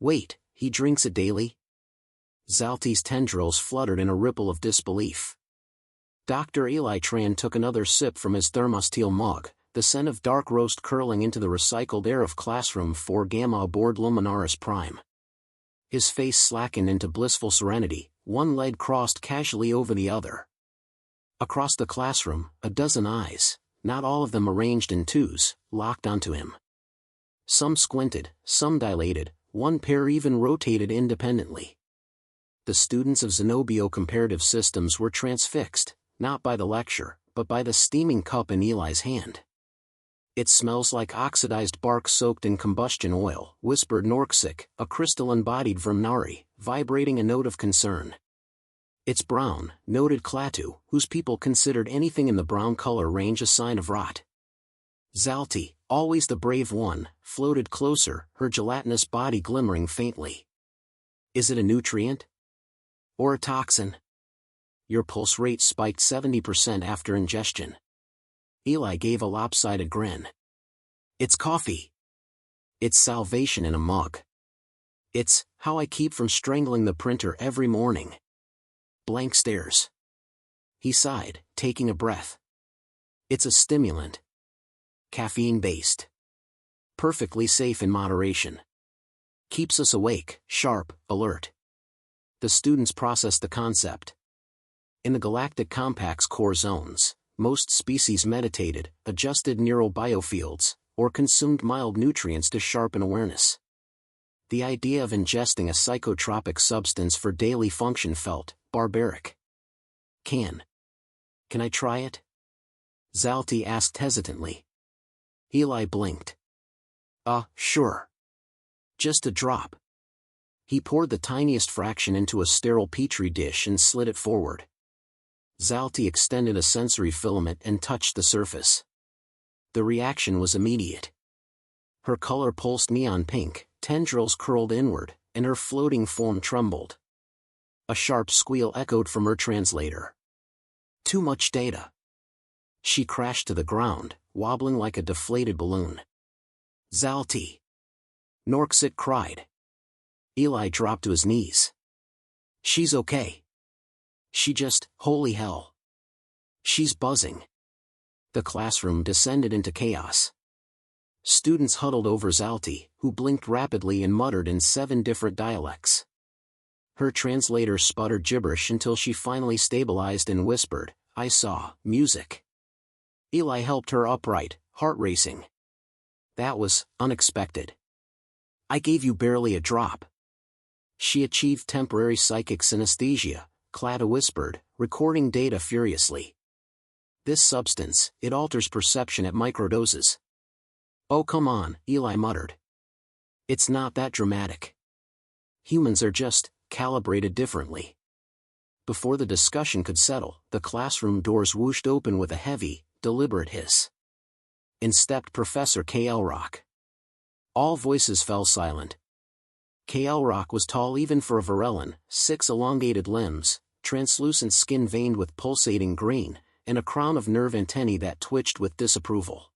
Wait, he drinks it daily? Zalti's tendrils fluttered in a ripple of disbelief. Dr. Eli Tran took another sip from his thermosteel mug, the scent of dark roast curling into the recycled air of classroom 4 Gamma aboard Luminaris Prime. His face slackened into blissful serenity, one leg crossed casually over the other. Across the classroom, a dozen eyes, not all of them arranged in twos, locked onto him. Some squinted, some dilated, one pair even rotated independently. The students of Zenobio Comparative Systems were transfixed, not by the lecture, but by the steaming cup in Eli's hand. "It smells like oxidized bark soaked in combustion oil," whispered Norksik, a crystal-embodied Vermnari, vibrating a note of concern. "It's brown," noted Klaatu, whose people considered anything in the brown color range a sign of rot. Zalti, always the brave one, floated closer, her gelatinous body glimmering faintly. "Is it a nutrient? Or a toxin?" Your pulse rate spiked 70% after ingestion. Eli gave a lopsided grin. "It's coffee. It's salvation in a mug. It's how I keep from strangling the printer every morning." Blank stares. He sighed, taking a breath. "It's a stimulant. Caffeine-based. Perfectly safe in moderation. Keeps us awake, sharp, alert." The students processed the concept. In the Galactic Compact's core zones, most species meditated, adjusted neural biofields, or consumed mild nutrients to sharpen awareness. The idea of ingesting a psychotropic substance for daily function felt barbaric. Can I try it?" Zalti asked hesitantly. Eli blinked. Sure. Just a drop." He poured the tiniest fraction into a sterile petri dish and slid it forward. Zalti extended a sensory filament and touched the surface. The reaction was immediate. Her color pulsed neon pink, tendrils curled inward, and her floating form trembled. A sharp squeal echoed from her translator. "Too much data." She crashed to the ground, wobbling like a deflated balloon. "Zalti!" Norksik cried. Eli dropped to his knees. "She's okay. She just, holy hell. She's buzzing." The classroom descended into chaos. Students huddled over Zalti, who blinked rapidly and muttered in 7 different dialects. Her translator sputtered gibberish until she finally stabilized and whispered, "I saw music." Eli helped her upright, heart racing. "That was unexpected. I gave you barely a drop." She achieved temporary psychic synesthesia, Klaatu whispered, recording data furiously. "This substance, it alters perception at microdoses." "Oh come on," Eli muttered. "It's not that dramatic. Humans are just calibrated differently." Before the discussion could settle, the classroom doors whooshed open with a heavy, deliberate hiss. In stepped Professor K.L. Rock. All voices fell silent. K.L. Rock was tall even for a Varellan, 6 elongated limbs, translucent skin veined with pulsating green, and a crown of nerve antennae that twitched with disapproval.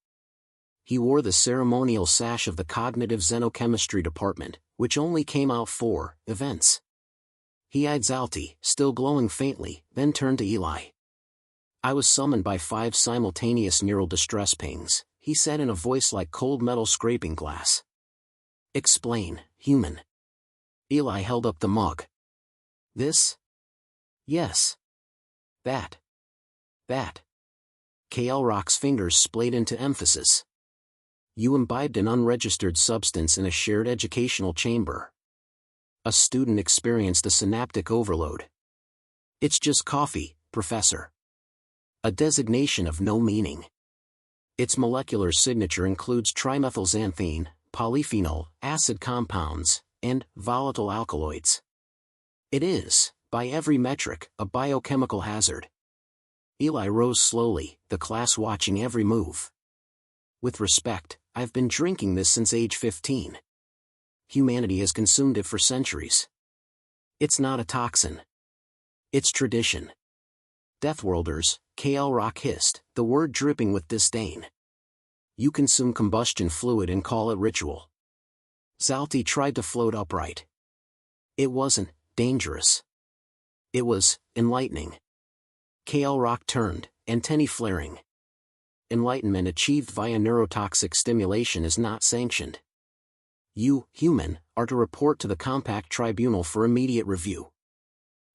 He wore the ceremonial sash of the Cognitive Xenochemistry Department, which only came out for events. He eyed Zalti, still glowing faintly, then turned to Eli. "I was summoned by 5 simultaneous neural distress pings," he said in a voice like cold metal scraping glass. "Explain, human." Eli held up the mug. "This? Yes. That. That." K.L. Rock's fingers splayed into emphasis. "You imbibed an unregistered substance in a shared educational chamber. A student experienced a synaptic overload. It's just coffee, Professor. A designation of no meaning. Its molecular signature includes trimethylxanthine, polyphenol, acid compounds, and volatile alkaloids. It is, by every metric, a biochemical hazard." Eli rose slowly, the class watching every move. "With respect, I've been drinking this since age 15. Humanity has consumed it for centuries. It's not a toxin. It's tradition." "Deathworlders," K.L. Rock hissed, the word dripping with disdain. "You consume combustion fluid and call it ritual." Zalti tried to float upright. It wasn't dangerous. It was enlightening. KL Rock turned, antennae flaring. Enlightenment achieved via neurotoxic stimulation is not sanctioned. You, human, are to report to the Compact Tribunal for immediate review.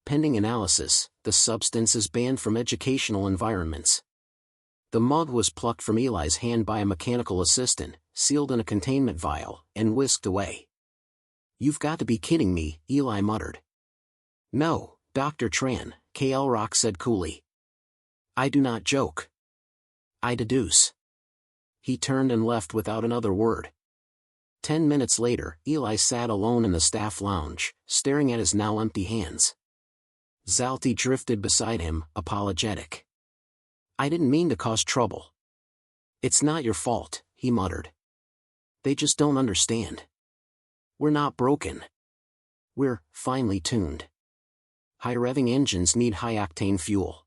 Pending analysis, the substance is banned from educational environments. The mug was plucked from Eli's hand by a mechanical assistant, sealed in a containment vial, and whisked away. You've got to be kidding me, Eli muttered. No, Dr. Tran, KL Rock said coolly. I do not joke. I deduce. He turned and left without another word. 10 minutes later, Eli sat alone in the staff lounge, staring at his now empty hands. Zalti drifted beside him, apologetic. I didn't mean to cause trouble. It's not your fault, he muttered. They just don't understand. We're not broken. We're finely tuned. High-revving engines need high-octane fuel.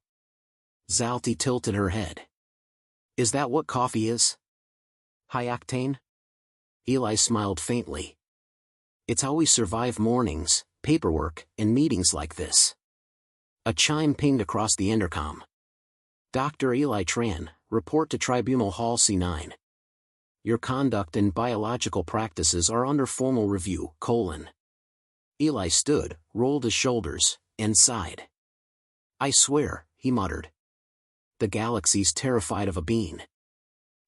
Zalti tilted her head. Is that what coffee is? High-octane? Eli smiled faintly. It's how we survive mornings, paperwork, and meetings like this. A chime pinged across the intercom. Dr. Eli Tran, report to Tribunal Hall C9. Your conduct and biological practices are under formal review, : Eli stood, rolled his shoulders, and sighed. I swear, he muttered. The galaxy's terrified of a bean.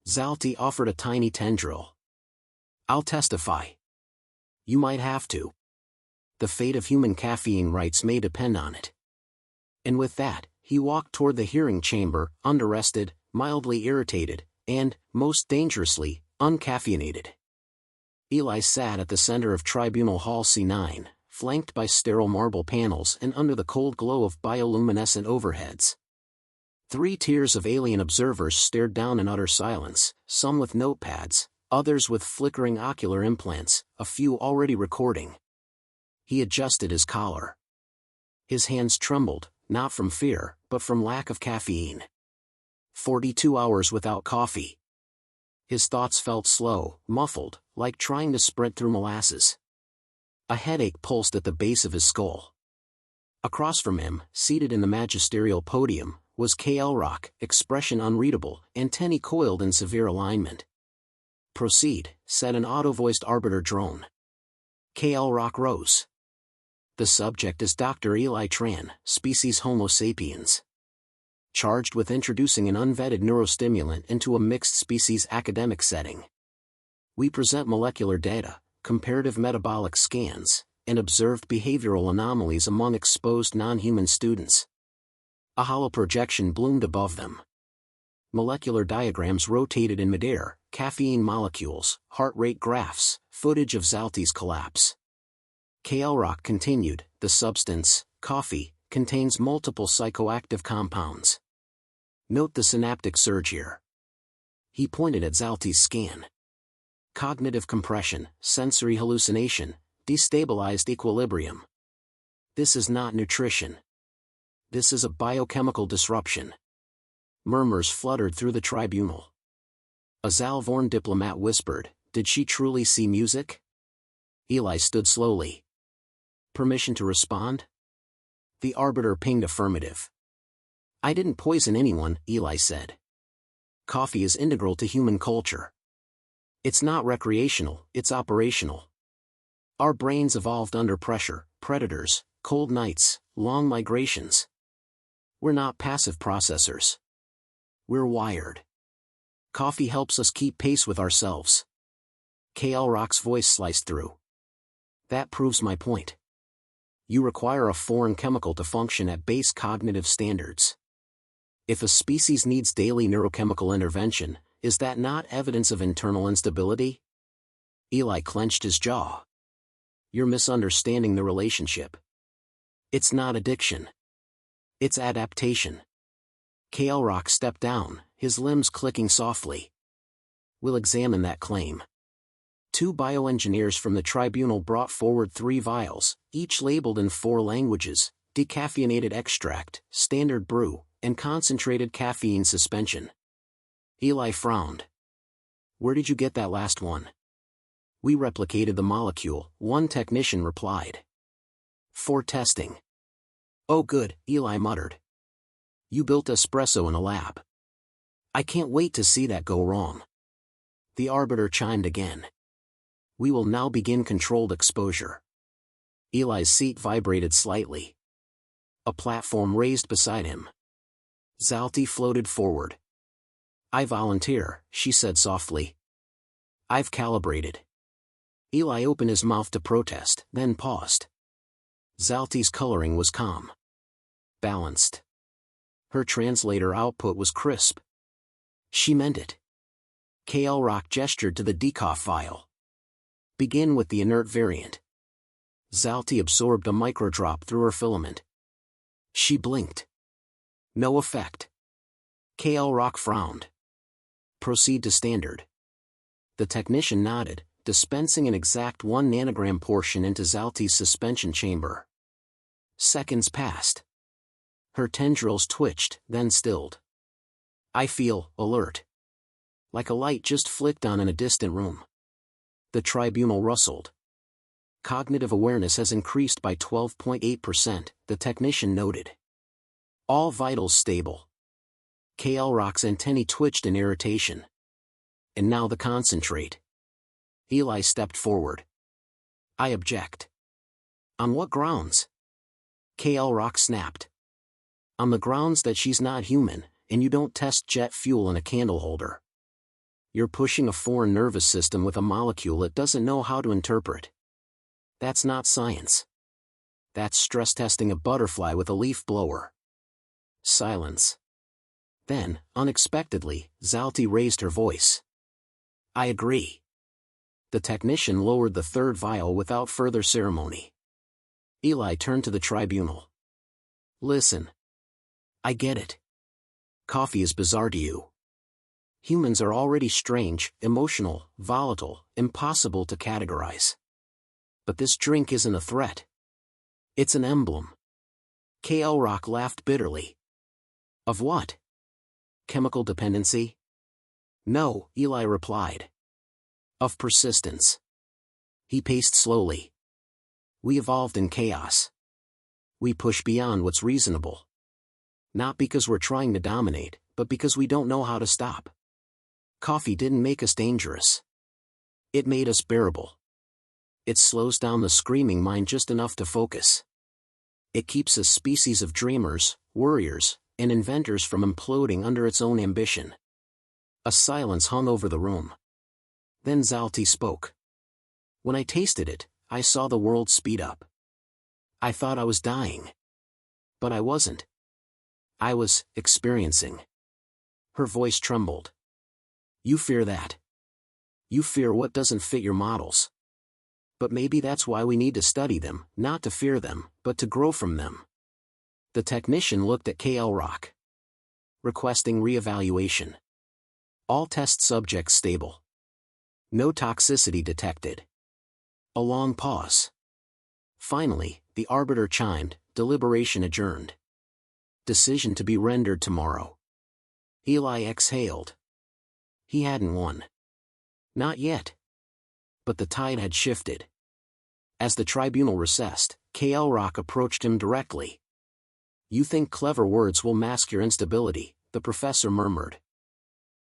Zalti offered a tiny tendril. I'll testify. You might have to. The fate of human caffeine rights may depend on it. And with that, he walked toward the hearing chamber, underrested, mildly irritated, and, most dangerously, uncaffeinated. Eli sat at the center of Tribunal Hall C9, flanked by sterile marble panels and under the cold glow of bioluminescent overheads. 3 tiers of alien observers stared down in utter silence, some with notepads, others with flickering ocular implants, a few already recording. He adjusted his collar. His hands trembled, not from fear, but from lack of caffeine. 42 hours without coffee. His thoughts felt slow, muffled, like trying to sprint through molasses. A headache pulsed at the base of his skull. Across from him, seated in the magisterial podium, was KL Rock, expression unreadable, antennae coiled in severe alignment. Proceed, said an auto-voiced arbiter drone. KL Rock rose. The subject is Dr. Eli Tran, species Homo sapiens. Charged with introducing an unvetted neurostimulant into a mixed-species academic setting. We present molecular data, comparative metabolic scans, and observed behavioral anomalies among exposed non-human students. A hollow projection bloomed above them. Molecular diagrams rotated in midair, caffeine molecules, heart rate graphs, footage of Zalti's collapse. KL Rock continued, the substance, coffee, contains multiple psychoactive compounds. Note the synaptic surge here. He pointed at Zalti's scan. Cognitive compression, sensory hallucination, destabilized equilibrium. This is not nutrition. This is a biochemical disruption. Murmurs fluttered through the tribunal. A Zalvorn diplomat whispered, did she truly see music? Eli stood slowly. Permission to respond? The arbiter pinged affirmative. I didn't poison anyone, Eli said. Coffee is integral to human culture. It's not recreational, it's operational. Our brains evolved under pressure, predators, cold nights, long migrations. We're not passive processors. We're wired. Coffee helps us keep pace with ourselves. KL Rock's voice sliced through. That proves my point. You require a foreign chemical to function at base cognitive standards. If a species needs daily neurochemical intervention, is that not evidence of internal instability? Eli clenched his jaw. You're misunderstanding the relationship. It's not addiction. It's adaptation. KL Rock stepped down, his limbs clicking softly. We'll examine that claim. 2 bioengineers from the tribunal brought forward 3 vials, each labeled in 4 languages, decaffeinated extract, standard brew, and concentrated caffeine suspension. Eli frowned. Where did you get that last one? We replicated the molecule, one technician replied. For testing. Oh good, Eli muttered. You built espresso in a lab. I can't wait to see that go wrong. The arbiter chimed again. We will now begin controlled exposure. Eli's seat vibrated slightly. A platform raised beside him. Zalti floated forward. I volunteer, she said softly. I've calibrated. Eli opened his mouth to protest, then paused. Zalti's coloring was calm. Balanced. Her translator output was crisp. She meant it. KL Rock gestured to the decoff vial. Begin with the inert variant. Zalti absorbed a microdrop through her filament. She blinked. No effect. KL Rock frowned. Proceed to standard. The technician nodded, dispensing an exact 1 nanogram portion into Zalti's suspension chamber. Seconds passed. Her tendrils twitched, then stilled. I feel alert. Like a light just flicked on in a distant room. The tribunal rustled. Cognitive awareness has increased by 12.8%, the technician noted. All vitals stable. KL Rock's antennae twitched in irritation. And now the concentrate. Eli stepped forward. I object. On what grounds? KL Rock snapped. On the grounds that she's not human, and you don't test jet fuel in a candle holder. You're pushing a foreign nervous system with a molecule it doesn't know how to interpret. That's not science. That's stress testing a butterfly with a leaf blower. Silence. Then, unexpectedly, Zalti raised her voice. I agree. The technician lowered the third vial without further ceremony. Eli turned to the tribunal. Listen. I get it. Coffee is bizarre to you. Humans are already strange, emotional, volatile, impossible to categorize. But this drink isn't a threat. It's an emblem. KL Rock laughed bitterly. Of what? Chemical dependency? No, Eli replied. Of persistence. He paced slowly. We evolved in chaos. We push beyond what's reasonable. Not because we're trying to dominate, but because we don't know how to stop. Coffee didn't make us dangerous. It made us bearable. It slows down the screaming mind just enough to focus. It keeps a species of dreamers, worriers, and inventors from imploding under its own ambition. A silence hung over the room. Then Zalti spoke. When I tasted it, I saw the world speed up. I thought I was dying. But I wasn't. I was experiencing. Her voice trembled. You fear that. You fear what doesn't fit your models. But maybe that's why we need to study them, not to fear them, but to grow from them. The technician looked at KL Rock. Requesting reevaluation. All test subjects stable. No toxicity detected. A long pause. Finally, the arbiter chimed, deliberation adjourned. Decision to be rendered tomorrow. Eli exhaled. He hadn't won. Not yet. But the tide had shifted. As the tribunal recessed, KL Rock approached him directly. You think clever words will mask your instability, the professor murmured.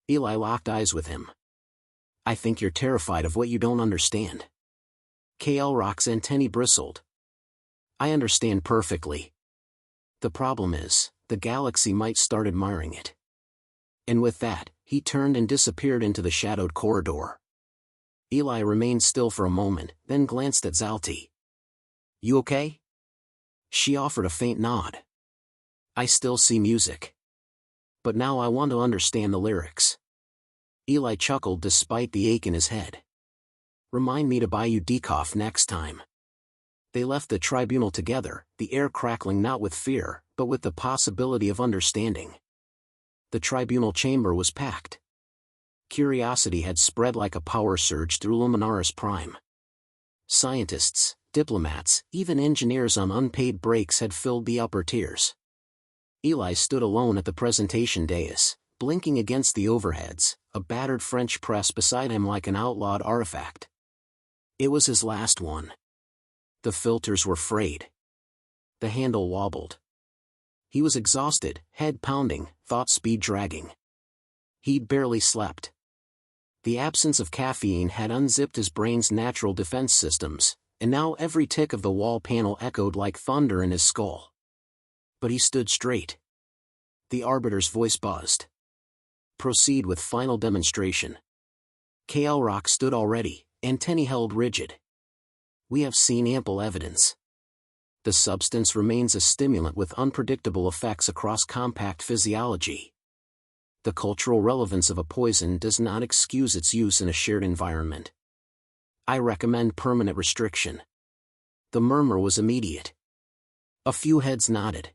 Eli locked eyes with him. I think you're terrified of what you don't understand. KL Rock's antennae bristled. I understand perfectly. The problem is, the galaxy might start admiring it. And with that, he turned and disappeared into the shadowed corridor. Eli remained still for a moment, then glanced at Zalti. You okay? She offered a faint nod. I still see music. But now I want to understand the lyrics. Eli chuckled despite the ache in his head. Remind me to buy you decoff next time. They left the tribunal together, the air crackling not with fear, but with the possibility of understanding. The tribunal chamber was packed. Curiosity had spread like a power surge through Luminaris Prime. Scientists, diplomats, even engineers on unpaid breaks had filled the upper tiers. Eli stood alone at the presentation dais, blinking against the overheads, a battered French press beside him like an outlawed artifact. It was his last one. The filters were frayed. The handle wobbled. He was exhausted, head pounding, thought speed dragging. He'd barely slept. The absence of caffeine had unzipped his brain's natural defense systems, and now every tick of the wall panel echoed like thunder in his skull. But he stood straight. The Arbiter's voice buzzed. Proceed with final demonstration. Rock stood already, antennae held rigid. We have seen ample evidence. The substance remains a stimulant with unpredictable effects across compact physiology. The cultural relevance of a poison does not excuse its use in a shared environment. I recommend permanent restriction. The murmur was immediate. A few heads nodded.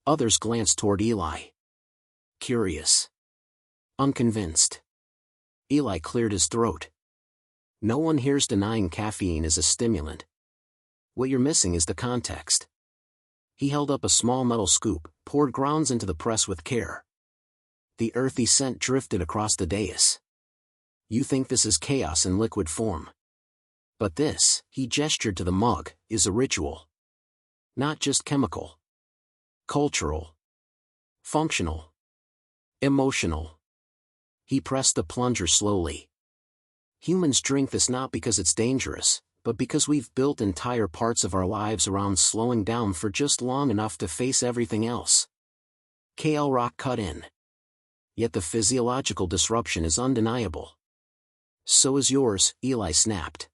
Others glanced toward Eli. Curious. Unconvinced. Eli cleared his throat. No one here's denying caffeine is a stimulant. What you're missing is the context. He held up a small metal scoop, poured grounds into the press with care. The earthy scent drifted across the dais. You think this is chaos in liquid form. But this, he gestured to the mug, is a ritual. Not just chemical. Cultural. Functional. Emotional. He pressed the plunger slowly. Humans drink this not because it's dangerous, but because we've built entire parts of our lives around slowing down for just long enough to face everything else. Rock cut in. Yet the physiological disruption is undeniable. So is yours, Eli snapped.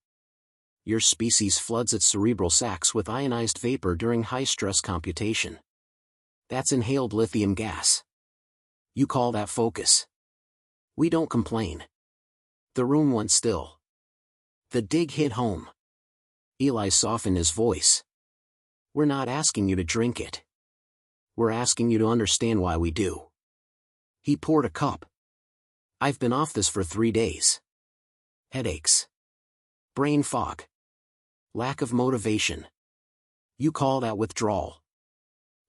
Your species floods its cerebral sacs with ionized vapor during high-stress computation. That's inhaled lithium gas. You call that focus? We don't complain. The room went still. The dig hit home. Eli softened his voice. We're not asking you to drink it. We're asking you to understand why we do. He poured a cup. I've been off this for 3 days. Headaches. Brain fog. Lack of motivation. You call that withdrawal.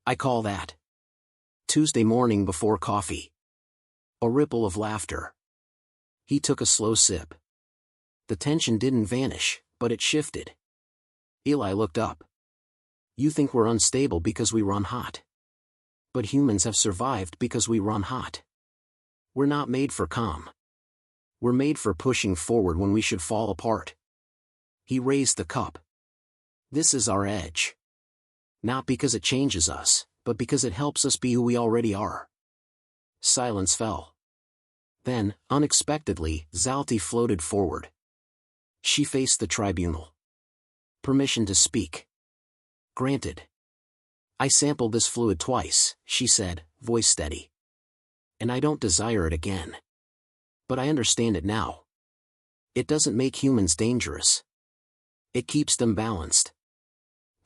I call that Tuesday morning before coffee. A ripple of laughter. He took a slow sip. The tension didn't vanish, but it shifted. Eli looked up. You think we're unstable because we run hot. But humans have survived because we run hot. We're not made for calm. We're made for pushing forward when we should fall apart. He raised the cup. This is our edge. Not because it changes us, but because it helps us be who we already are. Silence fell. Then, unexpectedly, Zalti floated forward. She faced the tribunal. Permission to speak. Granted. I sampled this fluid twice, she said, voice steady. And I don't desire it again. But I understand it now. It doesn't make humans dangerous. It keeps them balanced.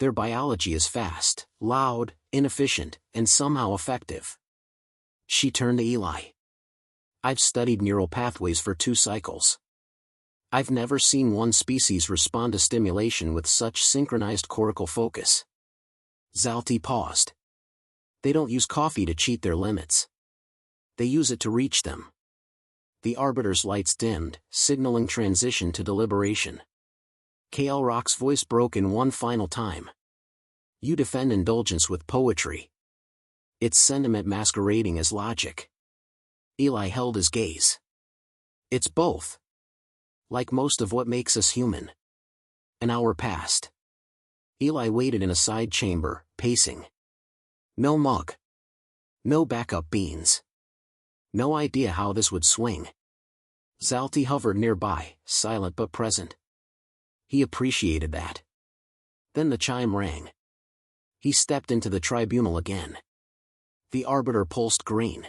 Their biology is fast, loud, inefficient, and somehow effective. She turned to Eli. I've studied neural pathways for 2 cycles. I've never seen one species respond to stimulation with such synchronized cortical focus. Zalti paused. They don't use coffee to cheat their limits. They use it to reach them. The Arbiter's lights dimmed, signaling transition to deliberation. Rock's voice broke in one final time. You defend indulgence with poetry. It's sentiment masquerading as logic. Eli held his gaze. It's both. Like most of what makes us human. An hour passed. Eli waited in a side chamber, pacing. No mug. No backup beans. No idea how this would swing. Zalti hovered nearby, silent but present. He appreciated that. Then the chime rang. He stepped into the tribunal again. The Arbiter pulsed green.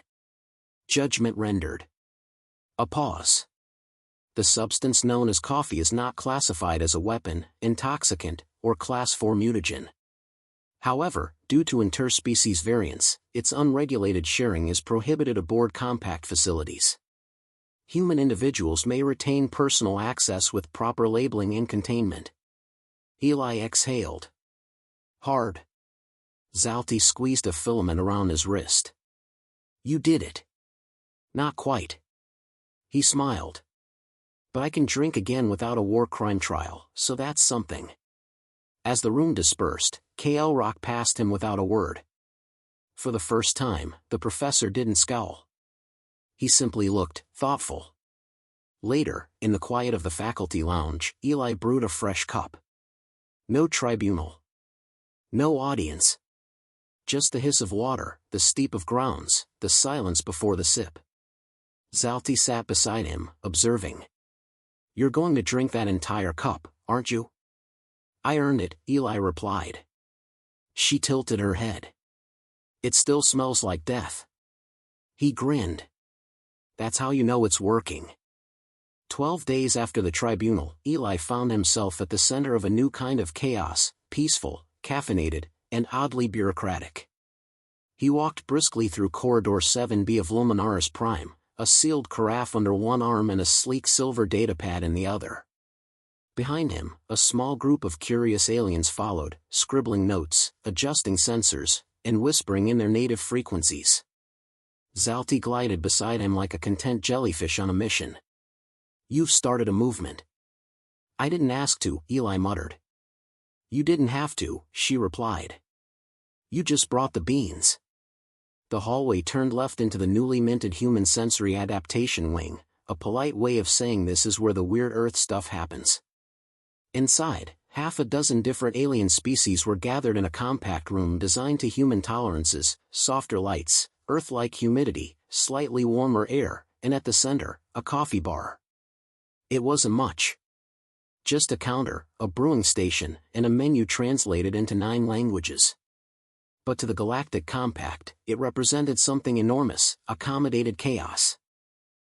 Judgment rendered. A pause. The substance known as coffee is not classified as a weapon, intoxicant, or Class 4 mutagen. However, due to interspecies variance, its unregulated sharing is prohibited aboard compact facilities. Human individuals may retain personal access with proper labeling and containment. Eli exhaled. Hard. Zalti squeezed a filament around his wrist. You did it. Not quite. He smiled. But I can drink again without a war crime trial, so that's something. As the room dispersed, K.L. Rock passed him without a word. For the first time, the professor didn't scowl. He simply looked thoughtful. Later, in the quiet of the faculty lounge, Eli brewed a fresh cup. No tribunal. No audience. Just the hiss of water, the steep of grounds, the silence before the sip. Zalti sat beside him, observing. "You're going to drink that entire cup, aren't you?" "I earned it," Eli replied. She tilted her head. "It still smells like death." He grinned. "That's how you know it's working." 12 days after the tribunal, Eli found himself at the center of a new kind of chaos, peaceful, caffeinated, and oddly bureaucratic. He walked briskly through Corridor 7B of Luminaris Prime, a sealed carafe under one arm and a sleek silver datapad in the other. Behind him, a small group of curious aliens followed, scribbling notes, adjusting sensors, and whispering in their native frequencies. Zalti glided beside him like a content jellyfish on a mission. "You've started a movement." "I didn't ask to," Eli muttered. "You didn't have to," she replied. "You just brought the beans." The hallway turned left into the newly minted Human Sensory Adaptation Wing, a polite way of saying this is where the weird Earth stuff happens. Inside, half a dozen different alien species were gathered in a compact room designed to human tolerances, softer lights, Earth-like humidity, slightly warmer air, and at the center, a coffee bar. It wasn't much. Just a counter, a brewing station, and a menu translated into 9 languages. But to the Galactic Compact, it represented something enormous, accommodated chaos.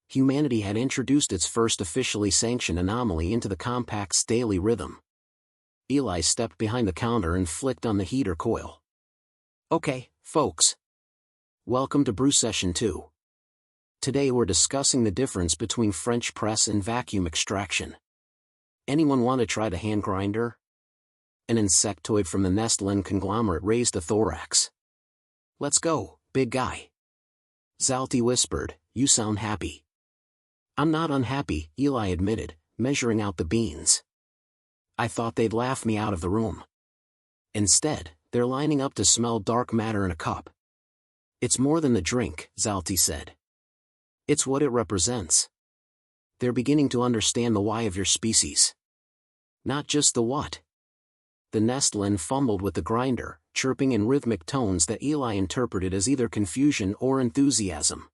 Humanity had introduced its first officially sanctioned anomaly into the Compact's daily rhythm. Eli stepped behind the counter and flicked on the heater coil. "Okay, folks. Welcome to Brew Session 2. Today we're discussing the difference between French press and vacuum extraction. Anyone want to try the hand grinder?" An insectoid from the Nestlin conglomerate raised a thorax. "Let's go, big guy." Zalti whispered, "You sound happy." "I'm not unhappy," Eli admitted, measuring out the beans. "I thought they'd laugh me out of the room. Instead, they're lining up to smell dark matter in a cup." "It's more than the drink," Zalti said. "It's what it represents. They're beginning to understand the why of your species. Not just the what." The Nestlin fumbled with the grinder, chirping in rhythmic tones that Eli interpreted as either confusion or enthusiasm.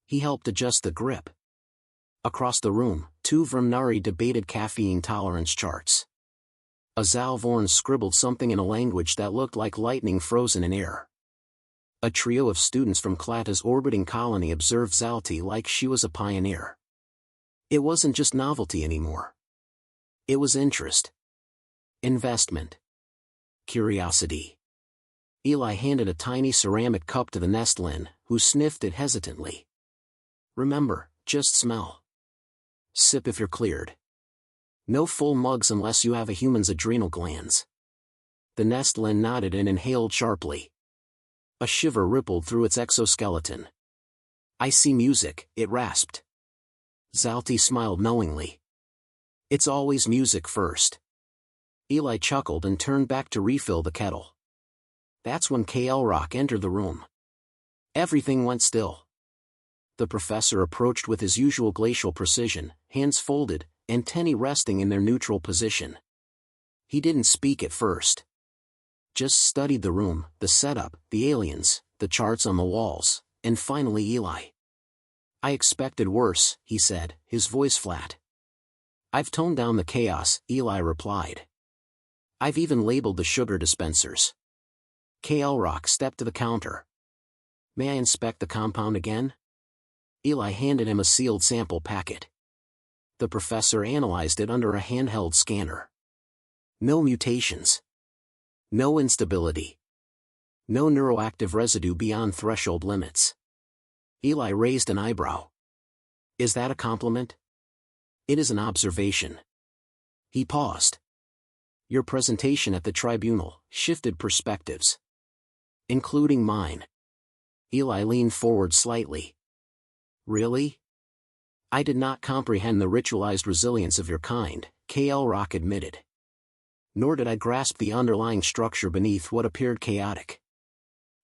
He helped adjust the grip. Across the room, 2 Vrmnari debated caffeine tolerance charts. A Zalvorn scribbled something in a language that looked like lightning frozen in air. A trio of students from Klata's orbiting colony observed Zalti like she was a pioneer. It wasn't just novelty anymore. It was interest. Investment. Curiosity. Eli handed a tiny ceramic cup to the Nestlin, who sniffed it hesitantly. "Remember, just smell. Sip if you're cleared. No full mugs unless you have a human's adrenal glands." The Nestlin nodded and inhaled sharply. A shiver rippled through its exoskeleton. "I see music," it rasped. Zalti smiled knowingly. "It's always music first." Eli chuckled and turned back to refill the kettle. That's when K.L. Rock entered the room. Everything went still. The professor approached with his usual glacial precision, hands folded, antennae resting in their neutral position. He didn't speak at first. Just studied the room, the setup, the aliens, the charts on the walls, and finally Eli. "I expected worse," he said, his voice flat. "I've toned down the chaos," Eli replied. "I've even labeled the sugar dispensers." K.L. Rock stepped to the counter. "May I inspect the compound again?" Eli handed him a sealed sample packet. The professor analyzed it under a handheld scanner. No mutations. No instability. No neuroactive residue beyond threshold limits. Eli raised an eyebrow. "Is that a compliment?" "It is an observation." He paused. "Your presentation at the tribunal shifted perspectives. Including mine." Eli leaned forward slightly. "Really?" I did not comprehend the ritualized resilience of your kind, K.L. Rock admitted. Nor did I grasp the underlying structure beneath what appeared chaotic.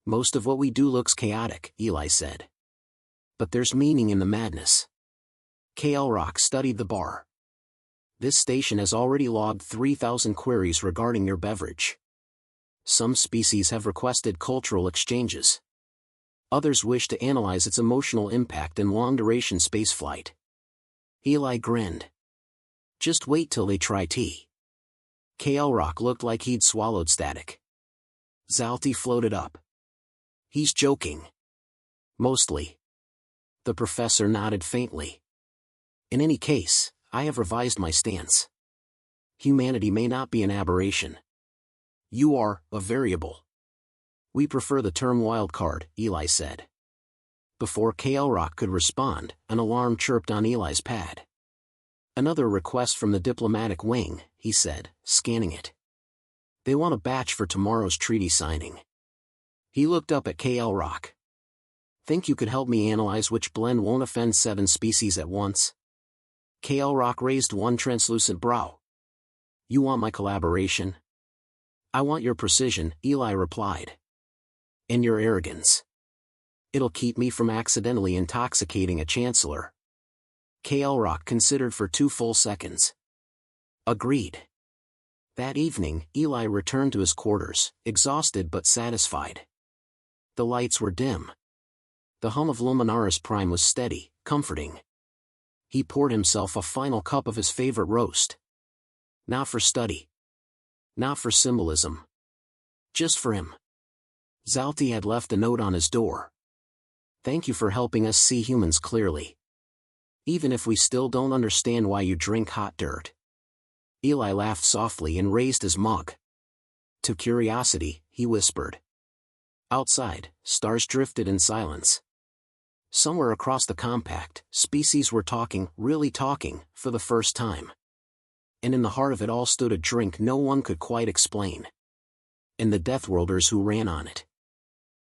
Most of what we do looks chaotic, Eli said. But there's meaning in the madness. K.L. Rock studied the bar. This station has already logged 3,000 queries regarding your beverage. Some species have requested cultural exchanges. Others wish to analyze its emotional impact in long-duration spaceflight. Eli grinned. Just wait till they try tea. K.L. Rock looked like he'd swallowed static. Zalti floated up. He's joking. Mostly. The professor nodded faintly. In any case, I have revised my stance. Humanity may not be an aberration. You are a variable. We prefer the term wildcard, Eli said. Before K.L. Rock could respond, an alarm chirped on Eli's pad. Another request from the diplomatic wing, he said, scanning it. They want a batch for tomorrow's treaty signing. He looked up at K.L. Rock. Think you could help me analyze which blend won't offend 7 species at once? K.L. Rock raised one translucent brow. You want my collaboration? I want your precision, Eli replied. And your arrogance. It'll keep me from accidentally intoxicating a chancellor. K.L. Rock considered for 2 full seconds. Agreed. That evening, Eli returned to his quarters, exhausted but satisfied. The lights were dim. The hum of Luminaris Prime was steady, comforting. He poured himself a final cup of his favorite roast. Not for study. Not for symbolism. Just for him. Zalti had left a note on his door. Thank you for helping us see humans clearly. Even if we still don't understand why you drink hot dirt. Eli laughed softly and raised his mug. To curiosity, he whispered. Outside, stars drifted in silence. Somewhere across the compact, species were talking, really talking, for the first time. And in the heart of it all stood a drink no one could quite explain. And the Deathworlders who ran on it.